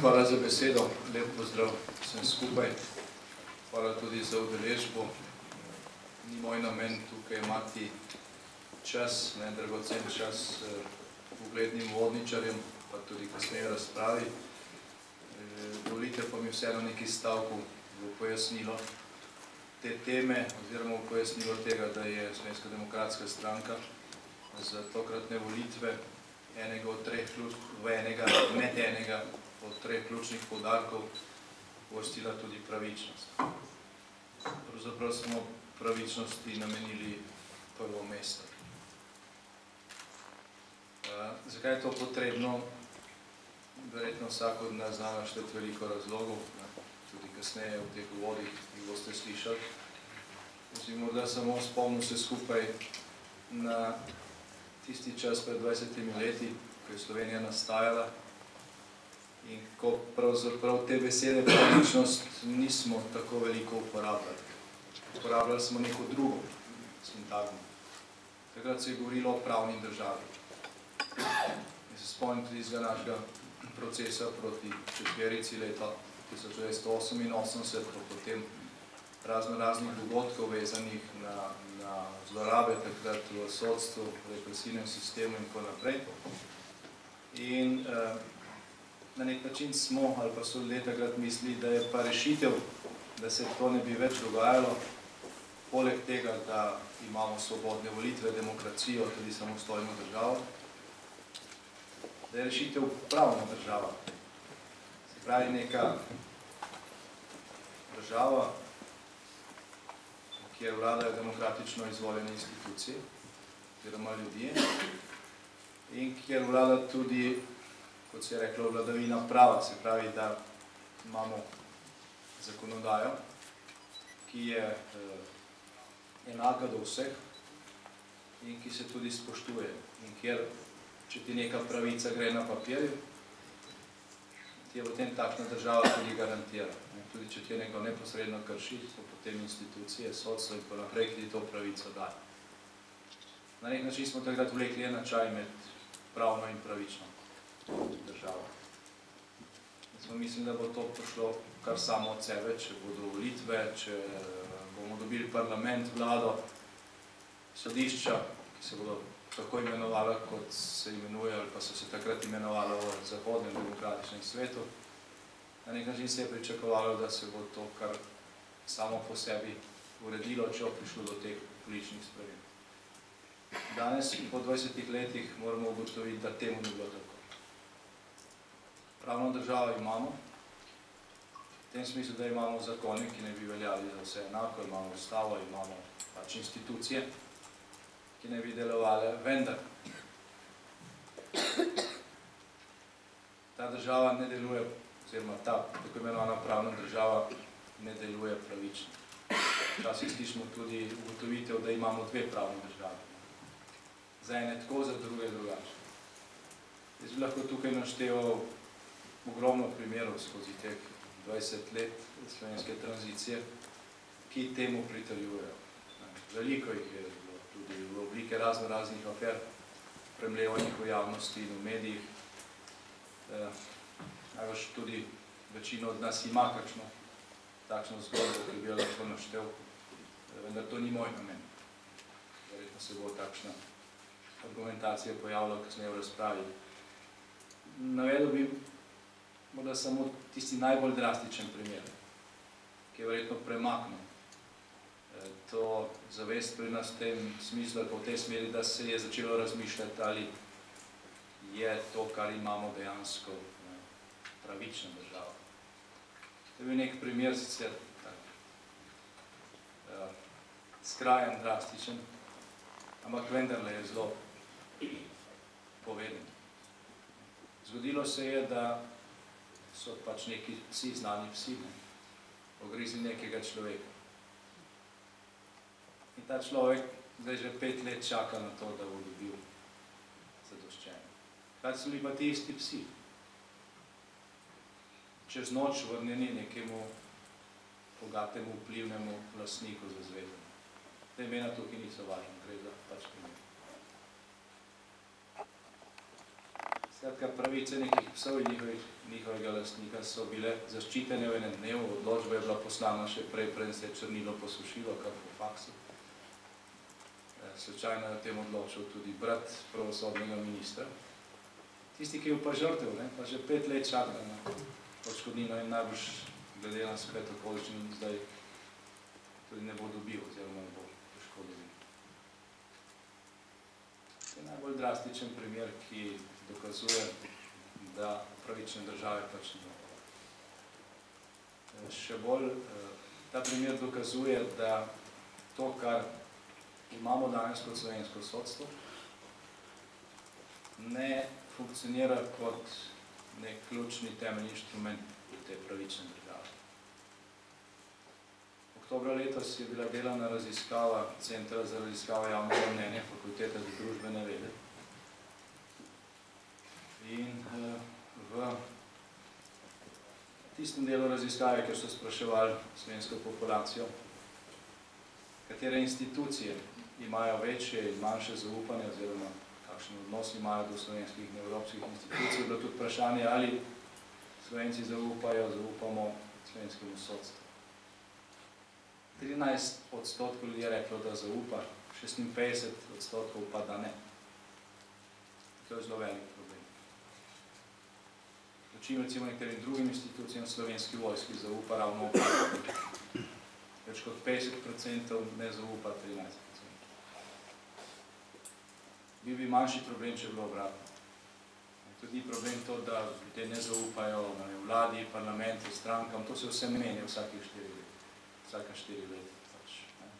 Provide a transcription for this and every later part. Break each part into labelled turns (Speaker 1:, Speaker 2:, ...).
Speaker 1: Hvala za besedo, lep pozdrav vsem skupaj. Hvala tudi za udeležbo. Ni moj namen tukaj imati čas, dragocen čas uglednim uvodničarjem, pa tudi kasneje razpravi. Dovolite pa mi vseeno nekaj stavkov v pojasnilo te teme, oziroma v pojasnilo tega, da je Slovenska demokratska stranka za tokratne volitve med enega od treh ključnih poudarkov uvrstila tudi pravičnost. Pravzaprav smo pravičnosti namenili prvo mesto. Zakaj je to potrebno? Verjetno vsak od nas zna našteti veliko razlogov, tudi kasneje v teh uvodih jih boste slišali. Morda samo spomnil se skupaj na tisti čas pred 20 leti, ko je Slovenija nastajala in ko pravzaprav te besede pravičnost nismo tako veliko uporabljali. Uporabljali smo neko drugo sintagmo. Takrat se je govorilo o pravni državi. In se spomnim tudi iz našega procesa proti četverici leta 1988, potem raznih dogodkov vezanih na zlorabe takrat v sodstvu, v represivnem sistemu in tako naprej. In na nek način smo, ali pa so ljudje takrat mislili, da je pa rešitev, da se to ne bi več dogajalo, poleg tega, da imamo svobodne volitve, demokracijo, tudi samostojno državo, da je rešitev pravna država. Se pravi neka država, kjer vladajo demokratično izvoljene institucije, oziroma ljudje, in kjer vlada tudi, kot se je reklo, vladavina prava, se pravi, da imamo zakonodajo, ki je enaka do vseh in ki se tudi spoštuje. In kjer, če ti neka pravica gre na papirju, ti je potem takšna država tudi garantira. Tudi če ti nekdo neposredno krši, so potem institucije, sodstvo in tako naprej, ki ti to pravico daje. Na nek način smo takrat vlekli enačaj med pravno in pravično državo. Mislim, da bo to prišlo kar samo od sebe, če bodo volitve, če bomo dobili parlament, vlado, sodišča, ki se bodo tako imenovala, kot se imenuje, ali pa so se takrat imenovala v zahodnem demokratičnem svetu. Na nek način se je pričakovalo, da se bo to kar samo po sebi uredilo, če bo prišlo do teh političnih sprememb. Danes, po 20 letih, moramo ugotoviti, da temu ni bilo tako. Pravno državo imamo, v tem smislu, da imamo zakone, ki ne bi veljali za vse enako, imamo ustavo, imamo pač institucije, ki ne bi delovale, vendar ta država ne deluje, oziroma ta tako imenovana pravna država ne deluje pravično. Včasih slišimo tudi ugotovitev, da imamo dve pravne države. Za ene tako, za druge drugače. Jaz bi lahko tukaj našteval ogromno primerov skozi teh 20 let slovenske tranzicije, ki temu pritrjujejo. Veliko jih je bilo tudi v oblike raznih afer, premlevanih v javnosti in v medijih. Najbrž tudi večina od nas ima kakšno takšno zgodbo, ki bi jo lahko naštel, vendar to ni moj namen. Verjetno se bo takšna argumentacija pojavila kasneje v razpravi. Navedel bi morda samo tisti najbolj drastičen primer, ki je verjetno premaknil to zavest pri nas v tem smislu, ali pa v tej smeri, da se je začelo razmišljati, ali je to, kar imamo dejansko pravična država. To je bil nek primer, sicer skrajen, drastičen, ampak vendarle je zelo poveden. Zgodilo se je, da so pač neki psi, znani psi, pogrizli nekega človeka. In ta človek zdaj že 5 let čaka na to, da bo dobil zadoščenje. Kaj so bili pa ti isti psi? Čez noč vrnjeni nekemu bogatemu, vplivnemu lastniku za zvezo. Te imena tukaj niso važne, gre za pač primer. Skratka, pravice nekih psov in njihovega lastnika so bile zaščitene v enem dnevu, odločba je bila poslana še prej, preden se je črnilo posušilo, kar po faksu. Slučajno je o tem odločil tudi brat pravosodnega ministra. Tisti, ki je pa žrtev, pa že 5 let čaka na odškodnino in najbolj glede na splet okoliščin zdaj tudi ne bo dobil, oziroma ne bo poškodoval. To je najbolj drastičen primer, ki dokazuje, da pravične države pač ne bo. Še bolj, ta primer dokazuje, da to, kar imamo danes kot slovensko sodstvo, ne funkcionira kot nek ključni temeljni inštrument te pravične države. Oktobra letos je bila delana raziskava Centra za raziskavo javnega mnenja Fakultete za družbene vede. In v tistem delu raziskave, kjer so spraševali slovensko populacijo, katere institucije imajo večje in manjše zaupanje, oziroma kakšen odnos imajo do slovenskih in evropskih institucij, je bilo tudi vprašanje, ali Slovenci zaupamo slovenskemu sodstvu. 13% ljudi je reklo, da zaupa, 56% pa da ne. To je zelo velik problem. Dočim recimo nekaterim drugim institucijam, slovenski vojski zaupa ravno obratno. Več kot 50% ne zaupa 13%. Bi manjši problem, če je bilo obratno. Tudi problem to, da ljudje ne zaupajo vladi, parlamentu, strankam, to se vse menja vsake 4 leta. Vsaka 4 leta.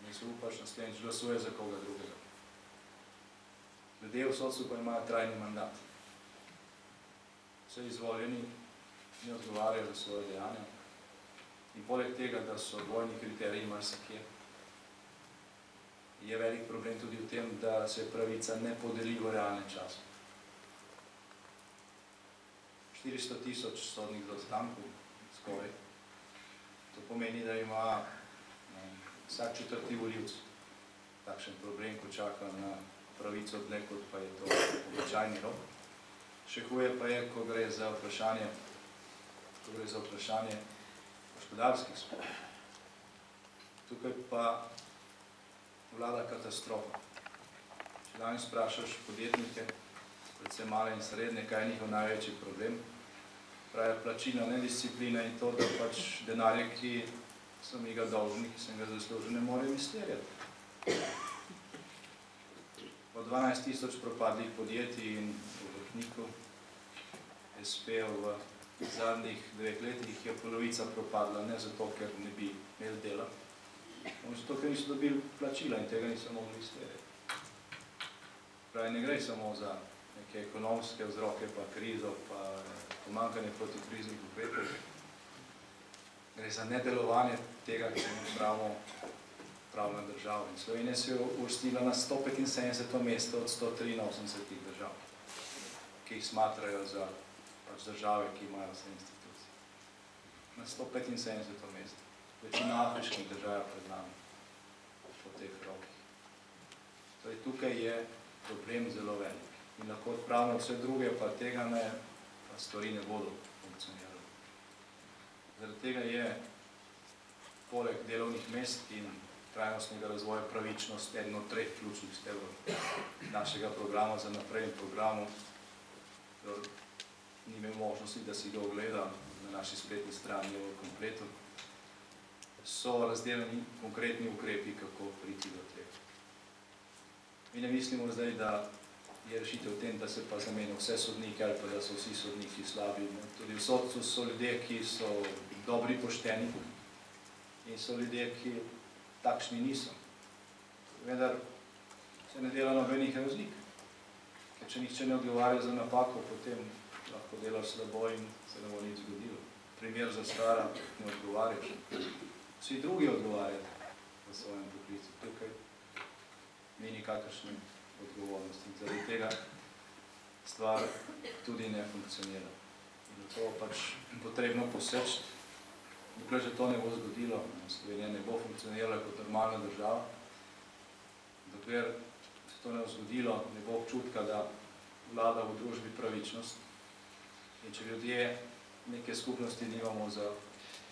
Speaker 1: Ne zaupaš, naslednjič glasuje za koga drugega. Ljudje v sodstvu pa imajo trajni mandat. Vse izvoljeni ne odgovarjajo za svoje dejanja. In poleg tega, da so dvojni kriteriji marsikje, je velik problem tudi v tem, da se pravica ne podeli v realnem času. 400.000 sodnih zaostankov skoraj. To pomeni, da ima vsak 4. volivec takšen problem, ko čaka na pravico dlje, kot pa je to običajni rok. Še huje pa je, ko gre za vprašanje gospodarskih sporov. Tukaj pa vlada katastrofa. Če danes vprašaš podjetnike, predvsem male in srednje, kaj je njihov največji problem, pravijo plačilna nedisciplina in to, da pač denarje, ki so mi ga dolžni, ki sem ga zaslužil, ne morejo investirati. Od 12.000 propadlih podjetij in obrtnikov SP-ov v zadnjih 2 letih je polovica propadla, ne zato, ker ne bi imeli dela, zato, ker niso dobili plačila in tega niso mogli izterjati. Pravi, ne gre samo za neke ekonomske vzroke, pa krizo, pa pomanjkanje proti kriznih ukrepov. Gre za nedelovanje tega, ki se pravimo pravna država. In Slovenija se je uvrstila na 175. mesto od 183 držav, ki jih smatrajo za države, ki imajo vse institucije. Na 175. mesto. Večina afriških držav pred nami po teh rokih. Torej, tukaj je problem zelo velik. In lahko odpravimo vse druge, pa tega ne, pa stvari ne bodo funkcionirali. Zaradi tega je poleg delovnih mest in trajnostnega razvoja pravičnost eden od 3 ključnih stebrov našega programa za naprej in programu, ni imel možnosti, da si ga ogleda na naši spletni strani v kompletu, so razdeljeni konkretni ukrepi, kako priti do tega. Mi ne mislimo zdaj, da je rešitev v tem, da se pa zamenja vse sodnike ali pa da so vsi sodniki slabi. Tudi v sodstvu so ljudje, ki so dobri, pošteni in so ljudje, ki takšni niso. Vendar se ne dela nobenih razlik. Ker če nihče ne odgovarja za napako, potem lahko delaš slabo in se ne bo nič zgodilo. Primer zastara, ne odgovarjaš. Vsi drugi odgovarjate v svojem poklicu. Tukaj ni nikakršne odgovornosti. Zaradi tega stvar tudi ne funkcionira. In to pač potrebno poseči. Dokler že to ne bo zgodilo, Slovenija ne bo funkcionirala kot normalna država. Dokler se to ne bo zgodilo, ne bo občutka, da vlada v družbi pravičnost, In če ljudje neke skupnosti nimamo za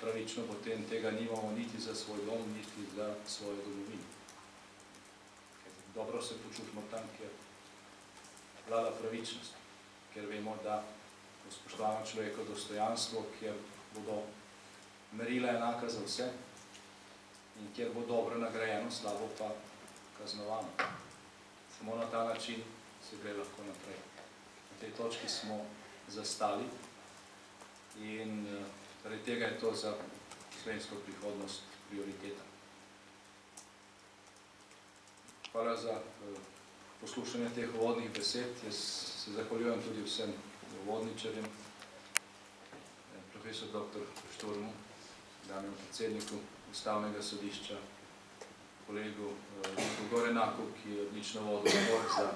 Speaker 1: pravično, potem tega nimamo niti za svoj dom, niti za svojo domovino. Dobro se počutimo tam, kjer vlada pravičnost, ker vemo, da bo spoštovano človekovo dostojanstvo, kjer bodo merila enaka za vse in kjer bo dobro nagrajeno, slabo pa kaznovano. Samo na ta način se gre lahko naprej. Na tej točki smo zastali in zaradi tega je to za slovensko prihodnost prioriteta. Hvala za poslušanje teh uvodnih besed. Jaz se zahvaljujem tudi vsem uvodničarjem, profesor dr. Šturmu, danemu predsedniku Ustavnega sodišča, kolegu Gorenaku, ki je odlično vodil odbor za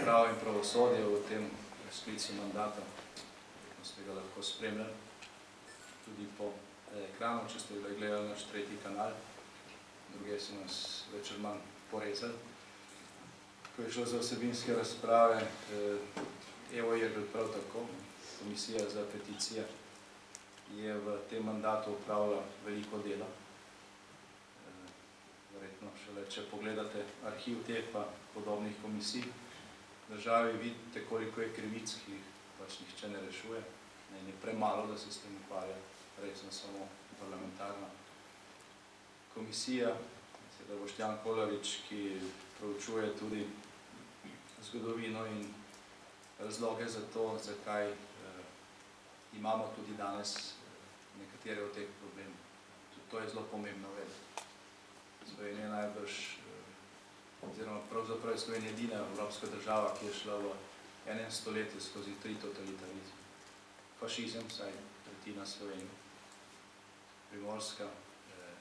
Speaker 1: pravo in pravosodje v tem sklicu mandata. Ste ga lahko spremljali tudi po ekranu, če ste gledali naš 3. kanal. Druge so nas več ali manj porezali. Ko je šlo za vsebinske razprave, Evo je bil prav tako, Komisija za peticije je v tem mandatu upravila veliko dela. Verjetno šele, če pogledate arhiv teh pa podobnih komisij, v državi vidite, koliko je krivic, ki jih pač nihče ne rešuje. In je premalo, da se s tem ukvarja, resno samo parlamentarna komisija. Seveda Boštjan Kolarič, ki proučuje tudi zgodovino in razloge za to, zakaj imamo tudi danes nekatere od teh problemov. To je zelo pomembno vedeti. Slovenija je najbrž, oziroma pravzaprav je Slovenija edina evropska država, ki je šla v enem stoletju skozi 3 totalitarizme. Fašizem, vsaj tretjina Slovenije, primorska,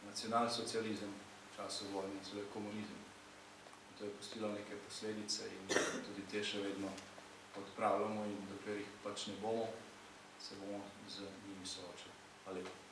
Speaker 1: nacionalsocializem v času vojne, celo komunizem. To je pustilo neke posledice in tudi te še vedno odpravljamo in dokler jih pač ne bomo, se bomo z njimi soočali. Hvala lepa.